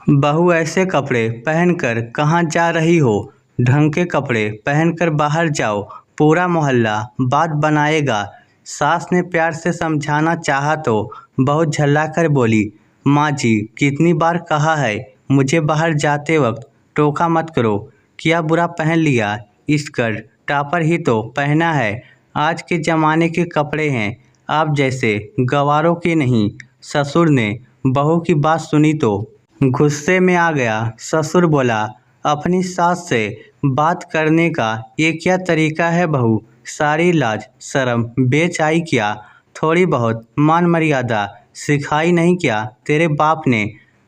बहू ऐसे कपड़े पहनकर कहाँ जा रही हो? ढंग के कपड़े पहनकर बाहर जाओ, पूरा मोहल्ला बात बनाएगा। सास ने प्यार से समझाना चाहा तो बहू झल्लाकर बोली, माँ जी कितनी बार कहा है मुझे बाहर जाते वक्त टोका मत करो। क्या बुरा पहन लिया? स्कर्ट टॉपर ही तो पहना है। आज के ज़माने के कपड़े हैं, आप जैसे गंवारों के नहीं। ससुर ने बहू की बात सुनी तो गुस्से में आ गया। ससुर बोला, अपनी सास से बात करने का ये क्या तरीका है बहू? सारी लाज शर्म बेच आई क्या? थोड़ी बहुत मान मर्यादा सिखाई नहीं क्या तेरे बाप ने?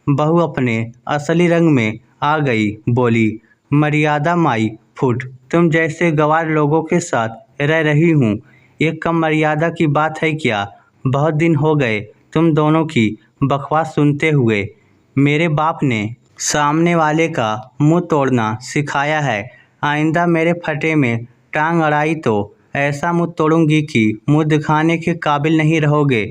बहू अपने असली रंग में आ गई, बोली, मर्यादा माई फुट, तुम जैसे गंवार लोगों के साथ रह रही हूँ, ये कम मर्यादा की बात है क्या? बहुत दिन हो गए तुम दोनों की बकवास सुनते हुए। मेरे बाप ने सामने वाले का मुंह तोड़ना सिखाया है। आइंदा मेरे फटे में टांग अड़ाई तो ऐसा मुंह तोड़ूंगी कि मुंह दिखाने के काबिल नहीं रहोगे।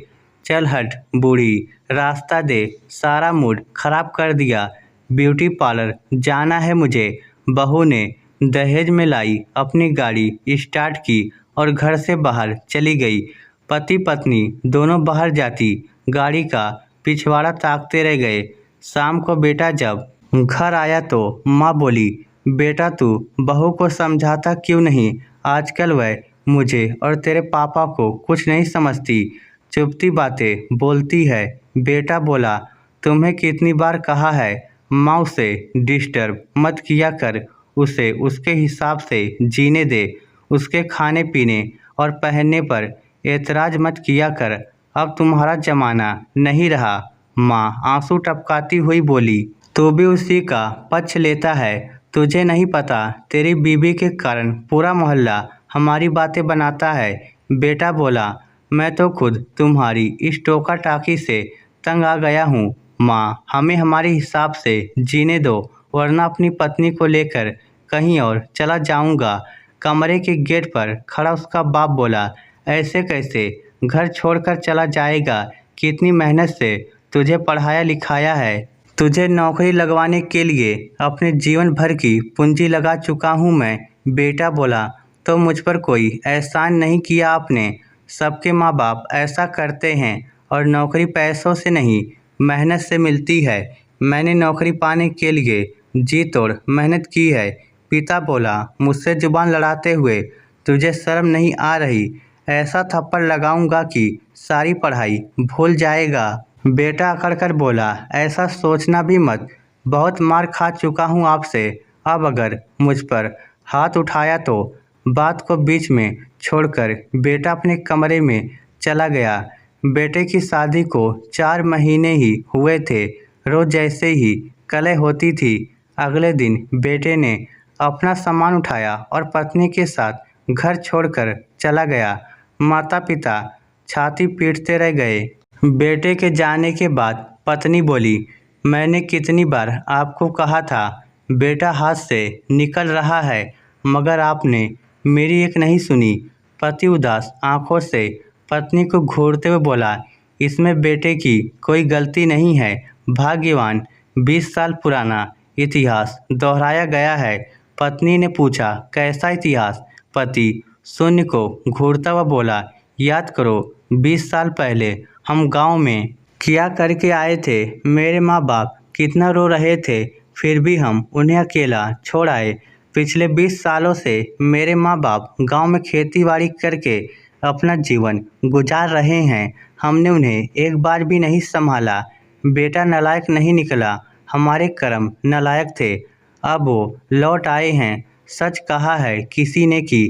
चल हट बूढ़ी, रास्ता दे, सारा मूड खराब कर दिया। ब्यूटी पार्लर जाना है मुझे। बहू ने दहेज में लाई अपनी गाड़ी स्टार्ट की और घर से बाहर चली गई। पति पत्नी दोनों बाहर जाती, गाड़ी का पिछवाड़ा ताकते रह गए। शाम को बेटा जब घर आया तो माँ बोली, बेटा तू बहू को समझाता क्यों नहीं? आजकल वह मुझे और तेरे पापा को कुछ नहीं समझती, चुपती बातें बोलती है। बेटा बोला, तुम्हें कितनी बार कहा है माँ उसे डिस्टर्ब मत किया कर, उसे उसके हिसाब से जीने दे, उसके खाने पीने और पहनने पर एतराज मत किया कर। अब तुम्हारा जमाना नहीं रहा। माँ आंसू टपकाती हुई बोली, तू भी उसी का पक्ष लेता है। तुझे नहीं पता तेरी बीवी के कारण पूरा मोहल्ला हमारी बातें बनाता है। बेटा बोला, मैं तो खुद तुम्हारी इस टोका टाकी से तंग आ गया हूँ। माँ हमें हमारे हिसाब से जीने दो, वरना अपनी पत्नी को लेकर कहीं और चला जाऊँगा। कमरे के गेट पर खड़ा उसका बाप बोला, ऐसे कैसे घर छोड़कर चला जाएगा? कितनी मेहनत से तुझे पढ़ाया लिखाया है, तुझे नौकरी लगवाने के लिए अपने जीवन भर की पूंजी लगा चुका हूँ मैं। बेटा बोला, तो मुझ पर कोई एहसान नहीं किया आपने? सबके माँ बाप ऐसा करते हैं, और नौकरी पैसों से नहीं मेहनत से मिलती है। मैंने नौकरी पाने के लिए जी तोड़ मेहनत की है। पिता बोला, मुझसे जुबान लड़ाते हुए तुझे शर्म नहीं आ रही? ऐसा थप्पड़ लगाऊंगा कि सारी पढ़ाई भूल जाएगा। बेटा अकड़कर बोला, ऐसा सोचना भी मत, बहुत मार खा चुका हूँ आपसे। अब अगर मुझ पर हाथ उठाया तो। बात को बीच में छोड़कर बेटा अपने कमरे में चला गया। बेटे की शादी को 4 महीने ही हुए थे। रोज जैसे ही कलह होती थी, अगले दिन बेटे ने अपना सामान उठाया और पत्नी के साथ घर छोड़कर चला गया। माता पिता छाती पीटते रह गए। बेटे के जाने के बाद पत्नी बोली, मैंने कितनी बार आपको कहा था बेटा हाथ से निकल रहा है, मगर आपने मेरी एक नहीं सुनी। पति उदास आंखों से पत्नी को घूरते हुए बोला, इसमें बेटे की कोई गलती नहीं है। भाग्यवान 20 साल पुराना इतिहास दोहराया गया है। पत्नी ने पूछा, कैसा इतिहास? पति शून्य को घूरता हुआ बोला, याद करो 20 साल पहले हम गांव में क्या करके आए थे। मेरे माँ बाप कितना रो रहे थे, फिर भी हम उन्हें अकेला छोड़ आए। पिछले 20 सालों से मेरे माँ बाप गांव में खेती बाड़ी करके अपना जीवन गुजार रहे हैं। हमने उन्हें एक बार भी नहीं संभाला। बेटा नालायक नहीं निकला, हमारे कर्म नालायक थे। अब वो लौट आए हैं। सच कहा है किसी ने कि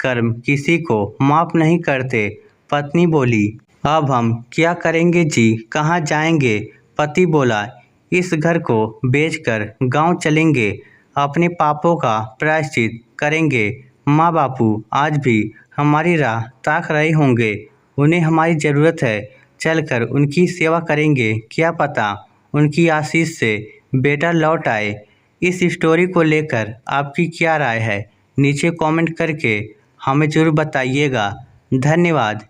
कर्म किसी को माफ़ नहीं करते। पत्नी बोली, अब हम क्या करेंगे जी, कहाँ जाएंगे? पति बोला, इस घर को बेचकर गांव चलेंगे, अपने पापों का प्रायश्चित करेंगे। माँ बापू आज भी हमारी राह ताक रहे होंगे, उन्हें हमारी ज़रूरत है। चलकर उनकी सेवा करेंगे, क्या पता उनकी आशीष से बेटा लौट आए। इस स्टोरी को लेकर आपकी क्या राय है? नीचे कमेंट करके हमें ज़रूर बताइएगा। धन्यवाद।